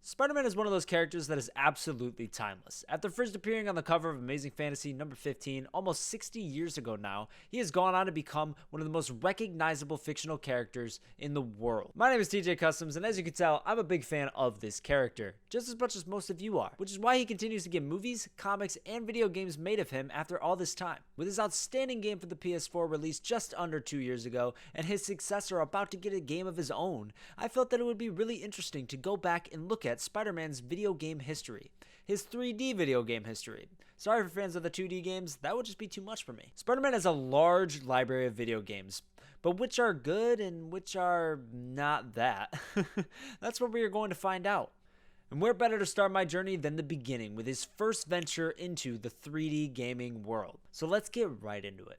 Spider-Man is one of those characters that is absolutely timeless. After first appearing on the cover of Amazing Fantasy number 15 almost 60 years ago now, he has gone on to become one of the most recognizable fictional characters in the world. My name is TJ Customs, and as you can tell, I'm a big fan of this character, just as much as most of you are, which is why he continues to get movies, comics, and video games made of him after all this time. With his outstanding game for the PS4 released just under 2 years ago, and his successor about to get a game of his own, I felt that it would be really interesting to go back and look at Spider-Man's video game history, his 3D video game history. Sorry for fans of the 2D games, that would just be too much for me. Spider-Man has a large library of video games, but which are good and which are not that? That's what we are going to find out. And where better to start my journey than the beginning with his first venture into the 3D gaming world. So let's get right into it.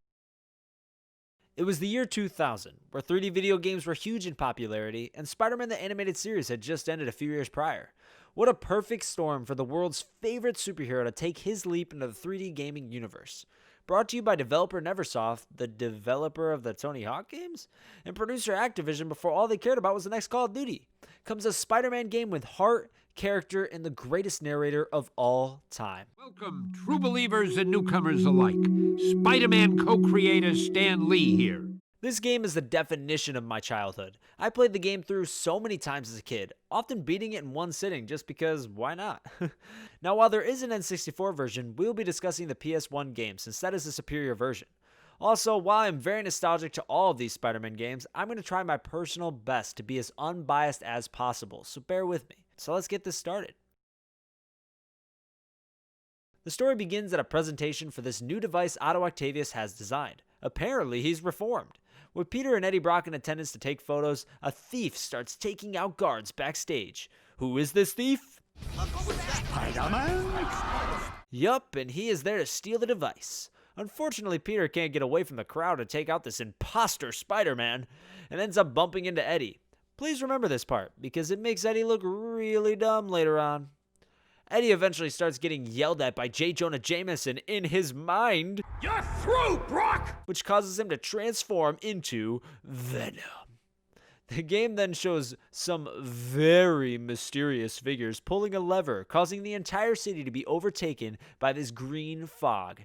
It was the year 2000, where 3D video games were huge in popularity, and Spider-Man the Animated Series had just ended a few years prior. What a perfect storm for the world's favorite superhero to take his leap into the 3D gaming universe. Brought to you by developer Neversoft, the developer of the Tony Hawk games, and producer Activision before all they cared about was the next Call of Duty, comes a Spider-Man game with heart, character, and the greatest narrator of all time. Welcome, true believers and newcomers alike. Spider-Man co-creator Stan Lee here. This game is the definition of my childhood. I played the game through so many times as a kid, often beating it in one sitting just because why not? Now, while there is an N64 version, we'll be discussing the PS1 game since that is the superior version. Also, while I'm very nostalgic to all of these Spider-Man games, I'm going to try my personal best to be as unbiased as possible, so bear with me. So let's get this started. The story begins at a presentation for this new device Otto Octavius has designed. Apparently, he's reformed. With Peter and Eddie Brock in attendance to take photos, a thief starts taking out guards backstage. Who is this thief? Spider-Man? Yup, and he is there to steal the device. Unfortunately, Peter can't get away from the crowd to take out this imposter Spider-Man, and ends up bumping into Eddie. Please remember this part, because it makes Eddie look really dumb later on. Eddie eventually starts getting yelled at by J. Jonah Jameson in his mind. You're through, Brock! Which causes him to transform into Venom. The game then shows some very mysterious figures pulling a lever, causing the entire city to be overtaken by this green fog.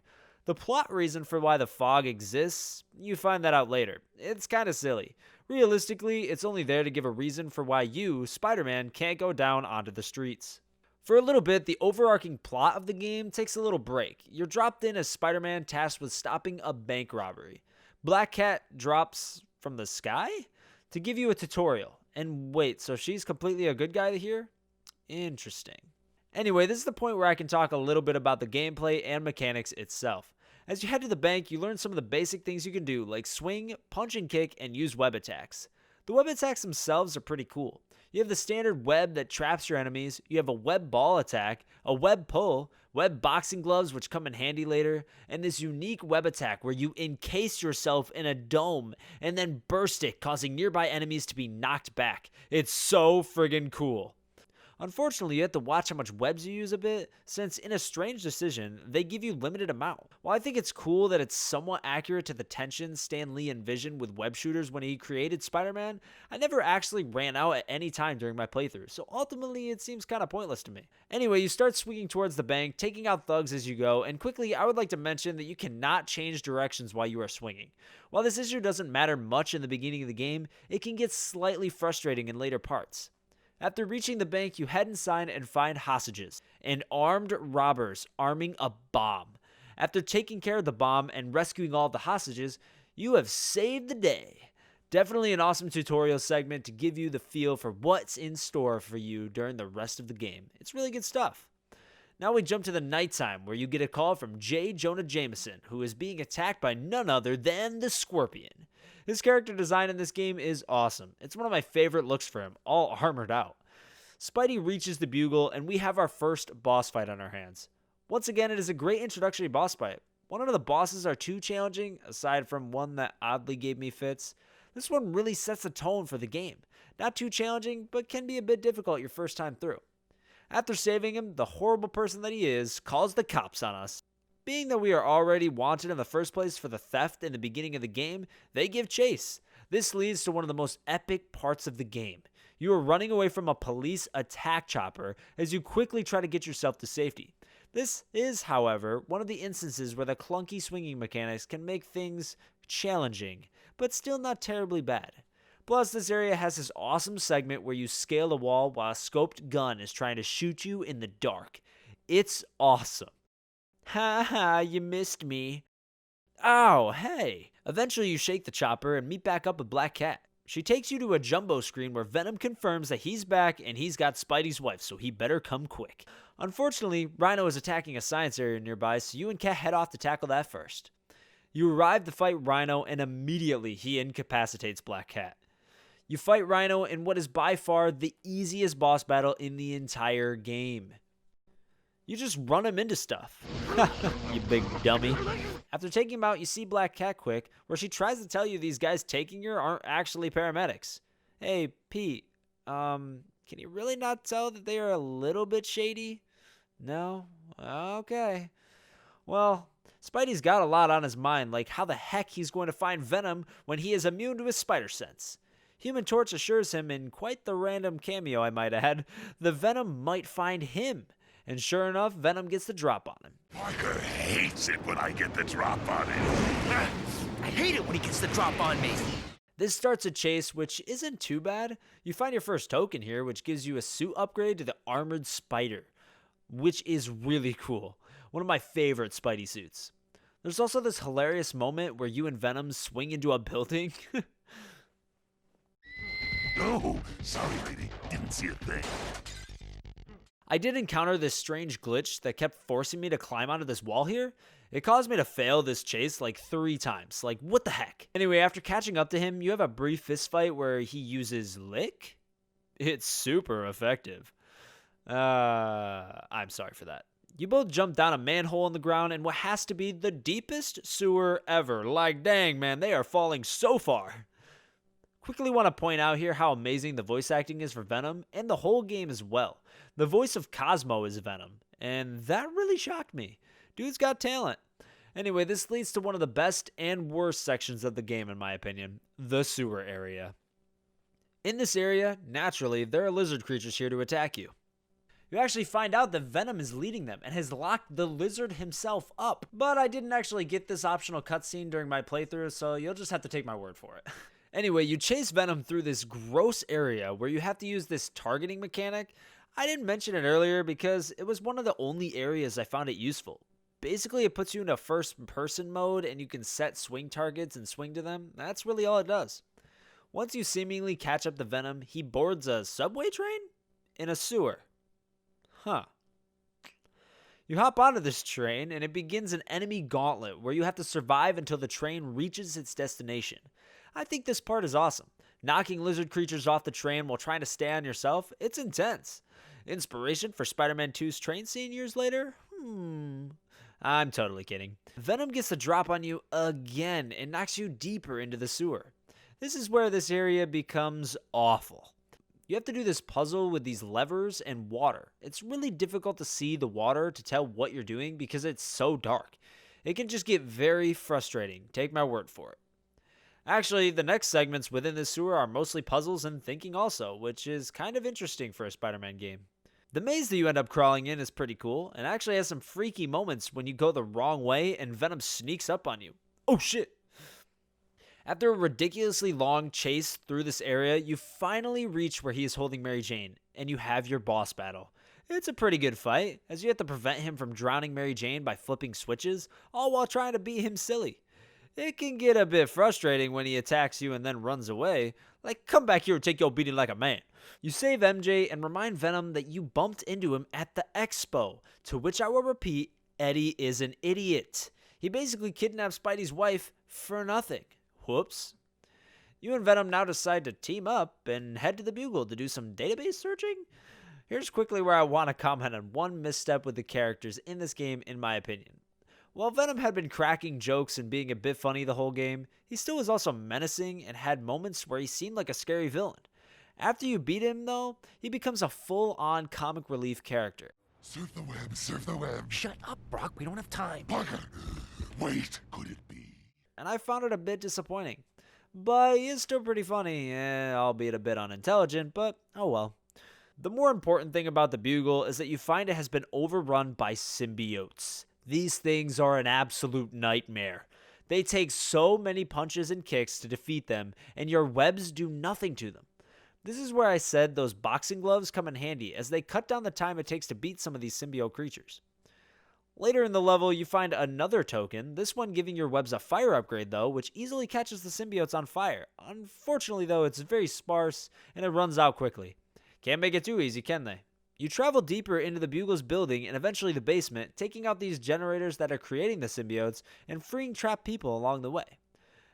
The plot reason for why the fog exists, you find that out later. It's kinda silly. Realistically, it's only there to give a reason for why you, Spider-Man, can't go down onto the streets. For a little bit, the overarching plot of the game takes a little break. You're dropped in as Spider-Man tasked with stopping a bank robbery. Black Cat drops from the sky to give you a tutorial. And wait, so she's completely a good guy here? Interesting. Anyway, this is the point where I can talk a little bit about the gameplay and mechanics itself. As you head to the bank, you learn some of the basic things you can do, like swing, punch and kick, and use web attacks. The web attacks themselves are pretty cool. You have the standard web that traps your enemies, you have a web ball attack, a web pull, web boxing gloves which come in handy later, and this unique web attack where you encase yourself in a dome and then burst it, causing nearby enemies to be knocked back. It's so friggin' cool. Unfortunately, you have to watch how much webs you use a bit, since in a strange decision, they give you limited amount. While I think it's cool that it's somewhat accurate to the tension Stan Lee envisioned with web shooters when he created Spider-Man, I never actually ran out at any time during my playthrough, so ultimately it seems kinda pointless to me. Anyway, you start swinging towards the bank, taking out thugs as you go, and quickly I would like to mention that you cannot change directions while you are swinging. While this issue doesn't matter much in the beginning of the game, it can get slightly frustrating in later parts. After reaching the bank, you head inside and find hostages and armed robbers arming a bomb. After taking care of the bomb and rescuing all of the hostages, you have saved the day. Definitely an awesome tutorial segment to give you the feel for what's in store for you during the rest of the game. It's really good stuff. Now we jump to the nighttime where you get a call from J. Jonah Jameson, who is being attacked by none other than the Scorpion. His character design in this game is awesome. It's one of my favorite looks for him, all armored out. Spidey reaches the bugle and we have our first boss fight on our hands. Once again, it is a great introductory boss fight. None of the bosses are too challenging, aside from one that oddly gave me fits. This one really sets the tone for the game. Not too challenging, but can be a bit difficult your first time through. After saving him, the horrible person that he is calls the cops on us. Being that we are already wanted in the first place for the theft in the beginning of the game, they give chase. This leads to one of the most epic parts of the game. You are running away from a police attack chopper as you quickly try to get yourself to safety. This is, however, one of the instances where the clunky swinging mechanics can make things challenging, but still not terribly bad. Plus, this area has this awesome segment where you scale a wall while a scoped gun is trying to shoot you in the dark. It's awesome. Ha ha, you missed me. Ow, hey. Eventually you shake the chopper and meet back up with Black Cat. She takes you to a jumbo screen where Venom confirms that he's back and he's got Spidey's wife, so he better come quick. Unfortunately, Rhino is attacking a science area nearby, so you and Cat head off to tackle that first. You arrive to fight Rhino and immediately he incapacitates Black Cat. You fight Rhino in what is by far the easiest boss battle in the entire game. You just run him into stuff. You big dummy. After taking him out, you see Black Cat quick, where she tries to tell you these guys taking her aren't actually paramedics. Hey, Pete, can you really not tell that they are a little bit shady? No? Okay. Well, Spidey's got a lot on his mind, like how the heck he's going to find Venom when he is immune to his spider sense. Human Torch assures him, in quite the random cameo I might add, the Venom might find him. And sure enough, Venom gets the drop on him. Parker hates it when I get the drop on him. I hate it when he gets the drop on me. This starts a chase, which isn't too bad. You find your first token here, which gives you a suit upgrade to the Armored Spider, which is really cool. One of my favorite Spidey suits. There's also this hilarious moment where you and Venom swing into a building. No, sorry, lady. Didn't see a thing. I did encounter this strange glitch that kept forcing me to climb onto this wall here. It caused me to fail this chase like 3 times. Like, what the heck? Anyway, after catching up to him, you have a brief fist fight where he uses Lick. It's super effective. I'm sorry for that. You both jump down a manhole in the ground in what has to be the deepest sewer ever. Like, dang, man, they are falling so far. Quickly want to point out here how amazing the voice acting is for Venom, and the whole game as well. The voice of Cosmo is Venom, and that really shocked me. Dude's got talent. Anyway, this leads to one of the best and worst sections of the game in my opinion, the sewer area. In this area, naturally, there are lizard creatures here to attack you. You actually find out that Venom is leading them and has locked the lizard himself up. But I didn't actually get this optional cutscene during my playthrough, so you'll just have to take my word for it. Anyway, you chase Venom through this gross area where you have to use this targeting mechanic. I didn't mention it earlier because it was one of the only areas I found it useful. Basically, it puts you into first-person mode and you can set swing targets and swing to them. That's really all it does. Once you seemingly catch up to Venom, he boards a subway train in a sewer. Huh. You hop onto this train and it begins an enemy gauntlet where you have to survive until the train reaches its destination. I think this part is awesome. Knocking lizard creatures off the train while trying to stay on yourself, it's intense. Inspiration for Spider-Man 2's train scene years later? I'm totally kidding. Venom gets the drop on you again and knocks you deeper into the sewer. This is where this area becomes awful. You have to do this puzzle with these levers and water. It's really difficult to see the water to tell what you're doing because it's so dark. It can just get very frustrating, take my word for it. Actually, the next segments within this sewer are mostly puzzles and thinking also, which is kind of interesting for a Spider-Man game. The maze that you end up crawling in is pretty cool, and actually has some freaky moments when you go the wrong way and Venom sneaks up on you. Oh shit! After a ridiculously long chase through this area, you finally reach where he is holding Mary Jane, and you have your boss battle. It's a pretty good fight, as you have to prevent him from drowning Mary Jane by flipping switches, all while trying to beat him silly. It can get a bit frustrating when he attacks you and then runs away. Like, come back here and take your beating like a man. You save MJ and remind Venom that you bumped into him at the expo, to which I will repeat, Eddie is an idiot. He basically kidnapped Spidey's wife for nothing. Whoops. You and Venom now decide to team up and head to the Bugle to do some database searching. Here's quickly where I want to comment on one misstep with the characters in this game in my opinion. While Venom had been cracking jokes and being a bit funny the whole game, he still was also menacing and had moments where he seemed like a scary villain. After you beat him, though, he becomes a full-on comic relief character. Surf the web, surf the web. Shut up, Brock. We don't have time. Parker, wait, could it be? And I found it a bit disappointing. but he is still pretty funny, albeit a bit unintelligent, but oh well. The more important thing about the Bugle is that you find it has been overrun by symbiotes. These things are an absolute nightmare. They take so many punches and kicks to defeat them, and your webs do nothing to them. This is where I said those boxing gloves come in handy, as they cut down the time it takes to beat some of these symbiote creatures. Later in the level, you find another token, this one giving your webs a fire upgrade though, which easily catches the symbiotes on fire. Unfortunately though, it's very sparse, and it runs out quickly. Can't make it too easy, can they? You travel deeper into the Bugle's building and eventually the basement, taking out these generators that are creating the symbiotes and freeing trapped people along the way.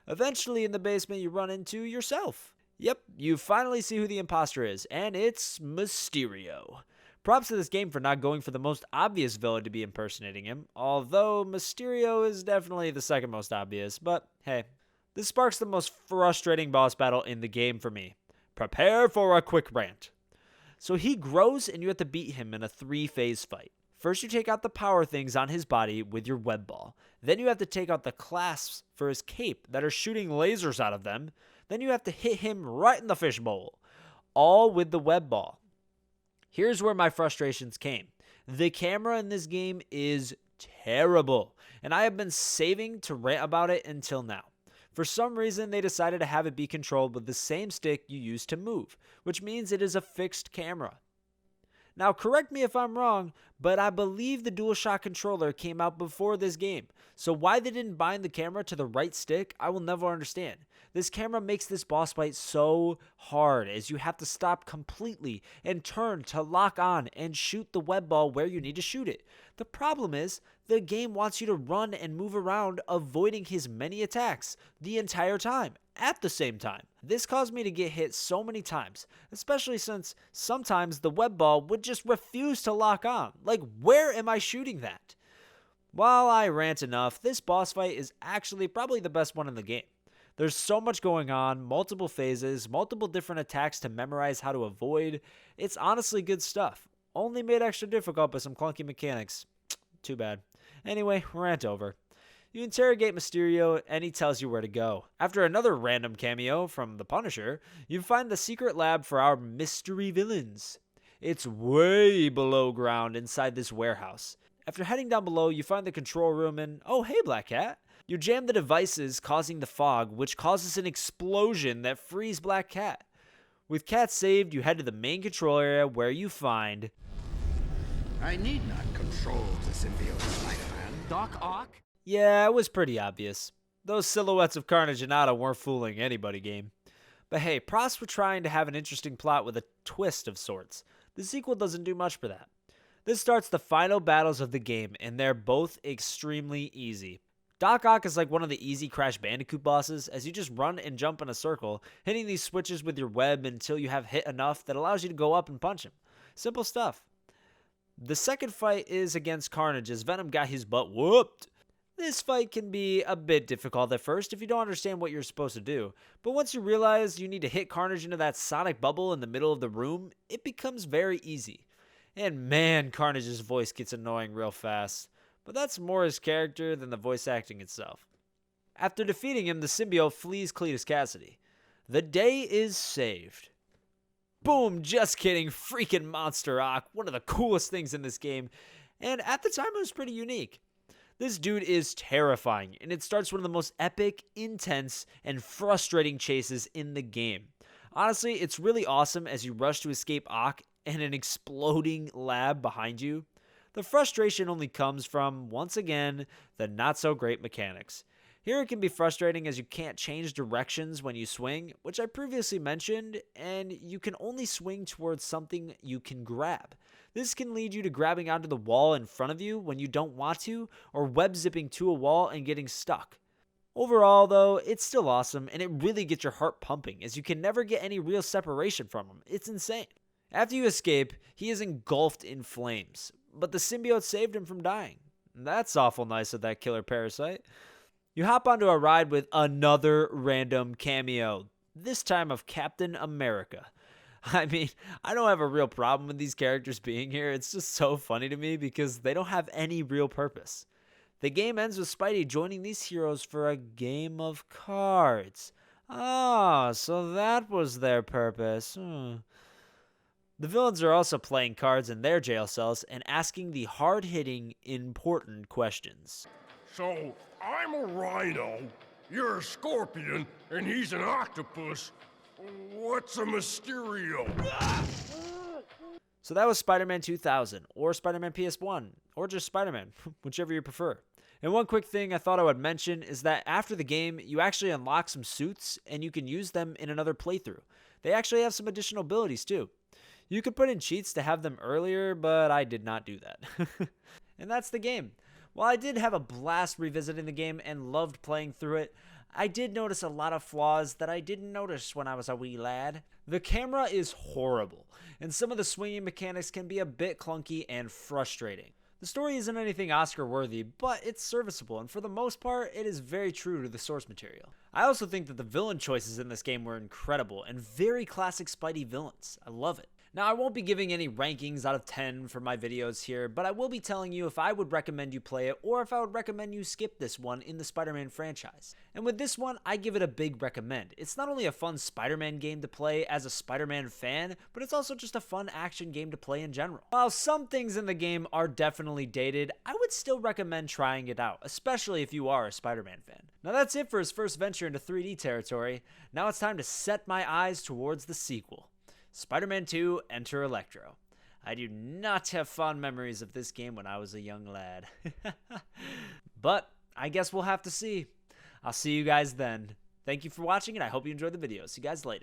Eventually in the basement you run into yourself. Yep, you finally see who the imposter is, and it's Mysterio. Props to this game for not going for the most obvious villain to be impersonating him, although Mysterio is definitely the second most obvious, but hey. This sparks the most frustrating boss battle in the game for me. Prepare for a quick rant. So he grows and you have to beat him in a 3-phase fight. First you take out the power things on his body with your web ball. Then you have to take out the clasps for his cape that are shooting lasers out of them. Then you have to hit him right in the fishbowl. All with the web ball. Here's where my frustrations came. The camera in this game is terrible. And I have been saving to rant about it until now. For some reason, they decided to have it be controlled with the same stick you use to move, which means it is a fixed camera. Now, correct me if I'm wrong, but I believe the DualShock controller came out before this game, so why they didn't bind the camera to the right stick, I will never understand. This camera makes this boss fight so hard, as you have to stop completely and turn to lock on and shoot the web ball where you need to shoot it. The problem is, the game wants you to run and move around, avoiding his many attacks the entire time, at the same time. This caused me to get hit so many times, especially since sometimes the web ball would just refuse to lock on. Like, where am I shooting that? While I rant enough, this boss fight is actually probably the best one in the game. There's so much going on, multiple phases, multiple different attacks to memorize how to avoid. It's honestly good stuff. Only made extra difficult by some clunky mechanics. Too bad. Anyway, rant over. You interrogate Mysterio and he tells you where to go. After another random cameo from the Punisher, you find the secret lab for our mystery villains. It's way below ground inside this warehouse. After heading down below, you find the control room and, oh hey Black Cat. You jam the devices causing the fog, which causes an explosion that frees Black Cat. With Cat saved, you head to the main control area where you find... I need not control the symbiote, Spider-Man. Doc Ock? Yeah, it was pretty obvious. Those silhouettes of Carnage and Atta weren't fooling anybody, game. But hey, props for trying to have an interesting plot with a twist of sorts. The sequel doesn't do much for that. This starts the final battles of the game, and they're both extremely easy. Doc Ock is like one of the easy Crash Bandicoot bosses, as you just run and jump in a circle, hitting these switches with your web until you have hit enough that allows you to go up and punch him. Simple stuff. The second fight is against Carnage, as Venom got his butt whooped. This fight can be a bit difficult at first if you don't understand what you're supposed to do, but once you realize you need to hit Carnage into that sonic bubble in the middle of the room, it becomes very easy. And man, Carnage's voice gets annoying real fast. But that's more his character than the voice acting itself. After defeating him, the symbiote flees Cletus Cassidy. The day is saved. Boom, just kidding, freaking Monster Ock, one of the coolest things in this game, and at the time it was pretty unique. This dude is terrifying, and it starts one of the most epic, intense, and frustrating chases in the game. Honestly, it's really awesome as you rush to escape Ock and an exploding lab behind you. The frustration only comes from, once again, the not-so-great mechanics. Here it can be frustrating as you can't change directions when you swing, which I previously mentioned, and you can only swing towards something you can grab. This can lead you to grabbing onto the wall in front of you when you don't want to, or web-zipping to a wall and getting stuck. Overall, though, it's still awesome, and it really gets your heart pumping, as you can never get any real separation from him. It's insane. After you escape, he is engulfed in flames, but the symbiote saved him from dying. That's awful nice of that killer parasite. You hop onto a ride with another random cameo, this time of Captain America. I mean, I don't have a real problem with these characters being here. It's just so funny to me because they don't have any real purpose. The game ends with Spidey joining these heroes for a game of cards. Ah, so that was their purpose. The villains are also playing cards in their jail cells and asking the hard-hitting, important questions. So, I'm a rhino, you're a scorpion, and he's an octopus. What's a Mysterio? So that was Spider-Man 2000, or Spider-Man PS1, or just Spider-Man, whichever you prefer. And one quick thing I thought I would mention is that after the game, you actually unlock some suits, and you can use them in another playthrough. They actually have some additional abilities too. You could put in cheats to have them earlier, but I did not do that. And that's the game. While I did have a blast revisiting the game and loved playing through it, I did notice a lot of flaws that I didn't notice when I was a wee lad. The camera is horrible, and some of the swinging mechanics can be a bit clunky and frustrating. The story isn't anything Oscar-worthy, but it's serviceable, and for the most part, it is very true to the source material. I also think that the villain choices in this game were incredible, and very classic Spidey villains. I love it. Now, I won't be giving any rankings out of 10 for my videos here, but I will be telling you if I would recommend you play it or if I would recommend you skip this one in the Spider-Man franchise. And with this one, I give it a big recommend. It's not only a fun Spider-Man game to play as a Spider-Man fan, but it's also just a fun action game to play in general. While some things in the game are definitely dated, I would still recommend trying it out, especially if you are a Spider-Man fan. Now that's it for his first venture into 3D territory. Now it's time to set my eyes towards the sequel. Spider-Man 2: Enter Electro. I do not have fond memories of this game when I was a young lad. But I guess we'll have to see. I'll see you guys then. Thank you for watching, and I hope you enjoyed the video. See you guys later.